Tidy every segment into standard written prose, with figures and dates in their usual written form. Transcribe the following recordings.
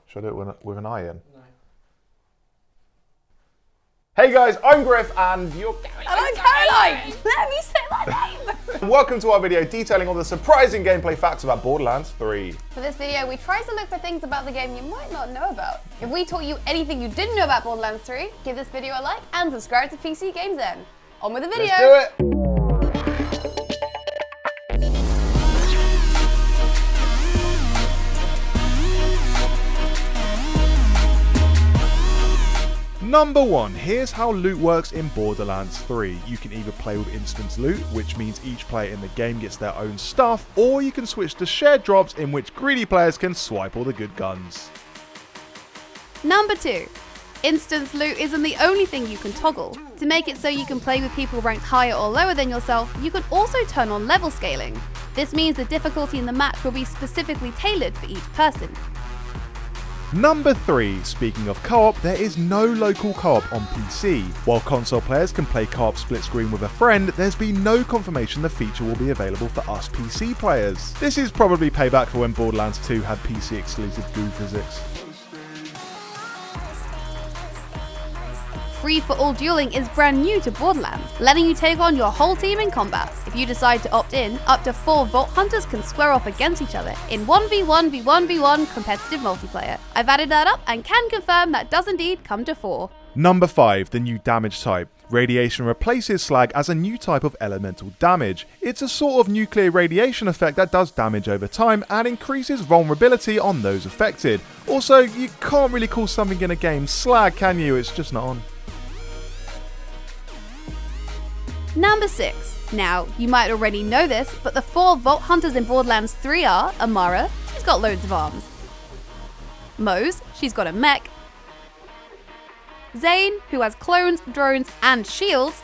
Should I do it with an I in? No. Hey guys, I'm Griff and you're Caroline. And I'm Caroline! Let me say my name! Welcome to our video detailing all the surprising gameplay facts about Borderlands 3. For this video, we try to look for things about the game you might not know about. If we taught you anything you didn't know about Borderlands 3, give this video a like and subscribe to PCGamesN. On with the video! Let's do it! Number 1, here's how loot works in Borderlands 3. You can either play with instance loot, which means each player in the game gets their own stuff, or you can switch to shared drops in which greedy players can swipe all the good guns. Number 2, instance loot isn't the only thing you can toggle. To make it so you can play with people ranked higher or lower than yourself, you can also turn on level scaling. This means the difficulty in the match will be specifically tailored for each person. Number 3, speaking of co-op, there is no local co-op on PC. While console players can play co-op split screen with a friend, there's been no confirmation the feature will be available for us PC players. This is probably payback for when Borderlands 2 had PC exclusive goo physics. Free-for-all dueling is brand new to Borderlands, letting you take on your whole team in combat. If you decide to opt in, up to 4 Vault Hunters can square off against each other in 1v1v1v1 competitive multiplayer. I've added that up and can confirm that does indeed come to 4. Number 5, the new damage type. Radiation replaces slag as a new type of elemental damage. It's a sort of nuclear radiation effect that does damage over time and increases vulnerability on those affected. Also, you can't really call something in a game slag, can you? It's just not on. Number 6. Now, you might already know this, but the 4 Vault Hunters in Borderlands 3 are Amara, she's got loads of arms. Mose, she's got a mech. Zane, who has clones, drones, and shields.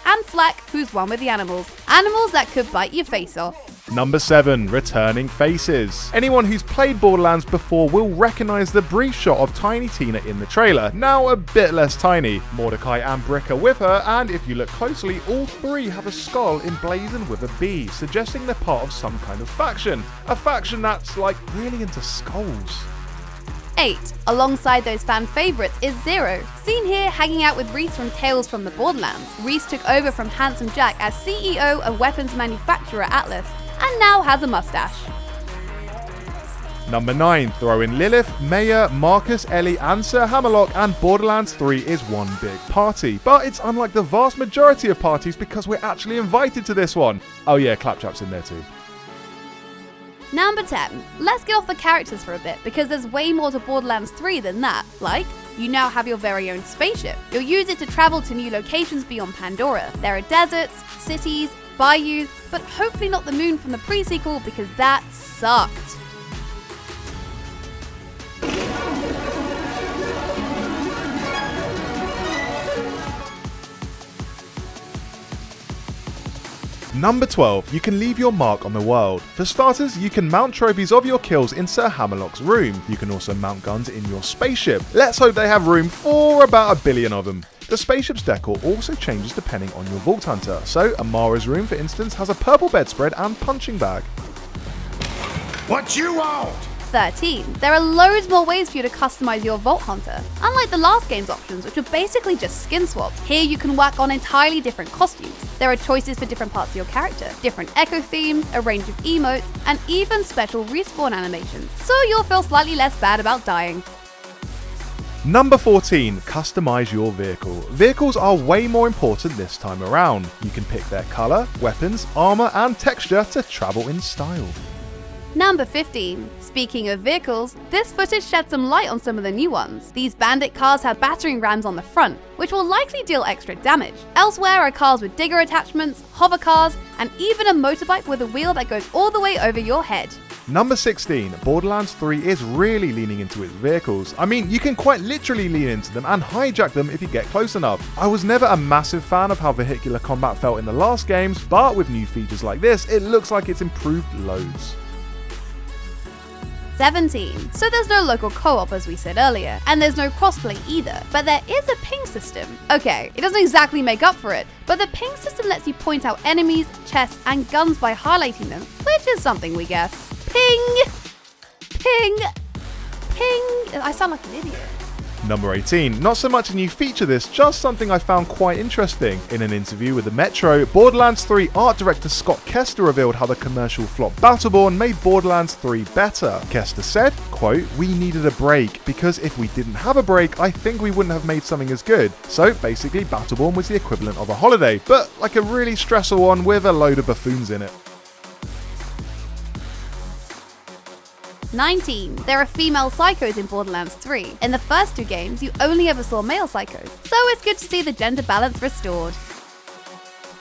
And Flack, who's one with the animals. Animals that could bite your face off. Number 7, returning faces. Anyone who's played Borderlands before will recognise the brief shot of Tiny Tina in the trailer, now a bit less tiny. Mordecai and Brick are with her, and if you look closely, all 3 have a skull emblazoned with a bee, suggesting they're part of some kind of faction. A faction that's, like, really into skulls. 8. Alongside those fan favourites is Zero, seen here hanging out with Reese from Tales from the Borderlands. Reese took over from Handsome Jack as CEO and weapons manufacturer Atlas, and now has a mustache. Number 9, throw in Lilith, Maya, Marcus, Ellie and Sir Hammerlock, and Borderlands 3 is one big party. But it's unlike the vast majority of parties because we're actually invited to this one. Oh yeah, Claptrap's in there too. Number 10. Let's get off the characters for a bit, because there's way more to Borderlands 3 than that. Like, you now have your very own spaceship. You'll use it to travel to new locations beyond Pandora. There are deserts, cities, bayous, but hopefully not the moon from the pre-sequel because that sucked. Number 12, you can leave your mark on the world. For starters, you can mount trophies of your kills in Sir Hammerlock's room. You can also mount guns in your spaceship. Let's hope they have room for about 1 billion of them. The spaceship's decor also changes depending on your Vault Hunter. So, Amara's room, for instance, has a purple bedspread and punching bag. What you want? 13. There are loads more ways for you to customize your Vault Hunter. Unlike the last game's options, which were basically just skin swaps, here you can work on entirely different costumes. There are choices for different parts of your character, different echo themes, a range of emotes, and even special respawn animations, so you'll feel slightly less bad about dying. Number 14, customize your vehicle. Vehicles are way more important this time around. You can pick their colour, weapons, armour and texture to travel in style. Number 15. Speaking of vehicles, this footage sheds some light on some of the new ones. These bandit cars have battering rams on the front, which will likely deal extra damage. Elsewhere are cars with digger attachments, hover cars, and even a motorbike with a wheel that goes all the way over your head. Number 16, Borderlands 3 is really leaning into its vehicles. I mean, you can quite literally lean into them and hijack them if you get close enough. I was never a massive fan of how vehicular combat felt in the last games, but with new features like this, it looks like it's improved loads. 17. So there's no local co-op as we said earlier, and there's no crossplay either, but there is a ping system. Okay, it doesn't exactly make up for it, but the ping system lets you point out enemies, chests, and guns by highlighting them, which is something we guess. Ping! Ping! Ping! I sound like an idiot. Number 18. Not so much a new feature this, just something I found quite interesting. In an interview with the Metro, Borderlands 3 art director Scott Kester revealed how the commercial flop Battleborn made Borderlands 3 better. Kester said, quote, "We needed a break, because if we didn't have a break, I think we wouldn't have made something as good. So basically Battleborn was the equivalent of a holiday, but like a really stressful one with a load of buffoons in it." 19. There are female psychos in Borderlands 3. In the first 2 games, you only ever saw male psychos, so it's good to see the gender balance restored.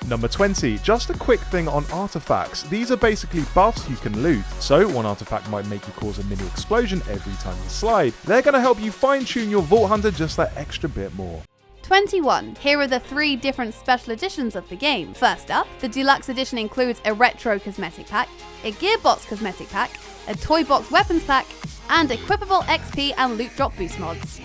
Number 20. Just a quick thing on artifacts. These are basically buffs you can loot. So one artifact might make you cause a mini explosion every time you slide. They're going to help you fine tune your Vault Hunter just that extra bit more. 21. Here are the 3 different special editions of the game. First up, the deluxe edition includes a retro cosmetic pack, a gearbox cosmetic pack, a toy box weapons pack, and equipable XP and loot drop boost mods.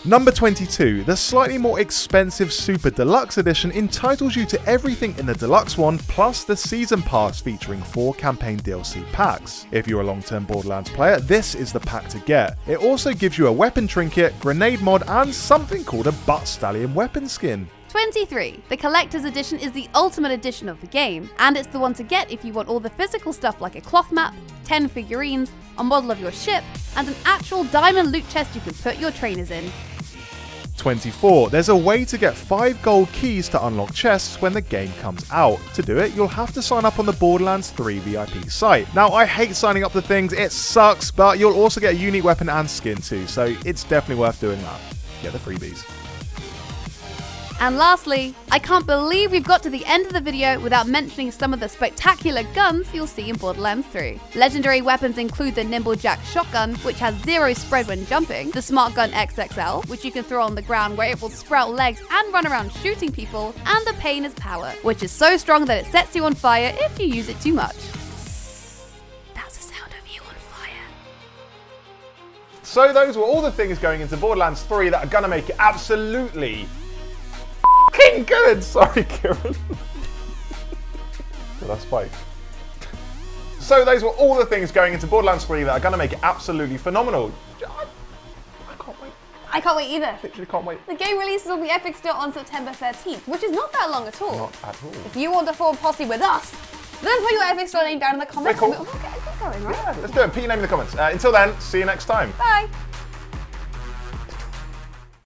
Number 22. The slightly more expensive Super Deluxe Edition entitles you to everything in the Deluxe one, plus the Season Pass featuring 4 campaign DLC packs. If you're a long-term Borderlands player, this is the pack to get. It also gives you a weapon trinket, grenade mod, and something called a Butt Stallion weapon skin. 23. The Collector's Edition is the ultimate edition of the game, and it's the one to get if you want all the physical stuff like a cloth map, 10 figurines, a model of your ship, and an actual diamond loot chest you can put your trainers in. 24. There's a way to get 5 gold keys to unlock chests when the game comes out. To do it, you'll have to sign up on the Borderlands 3 VIP site. Now, I hate signing up to things, it sucks, but you'll also get a unique weapon and skin too, so it's definitely worth doing that. Get the freebies. And lastly, I can't believe we've got to the end of the video without mentioning some of the spectacular guns you'll see in Borderlands 3. Legendary weapons include the Nimblejack shotgun, which has 0 spread when jumping, the Smart Gun XXL, which you can throw on the ground where it will sprout legs and run around shooting people, and the Pain is Power, which is so strong that it sets you on fire if you use it too much. That's the sound of you on fire. So those were all the things going into Borderlands 3 that are gonna make it absolutely good. Sorry, Kieran. That's spike. So those were all the things going into Borderlands 3 that are going to make it absolutely phenomenal. I can't wait. I can't wait either. Literally can't wait. The game releases on the Epic Store on September 13th, which is not that long at all. Not at all. If you want to form posse with us, then put your Epic Store name down in the comments. Cool. We'll get going, right? Yeah, let's do it. Put your name in the comments. Until then, see you next time. Bye.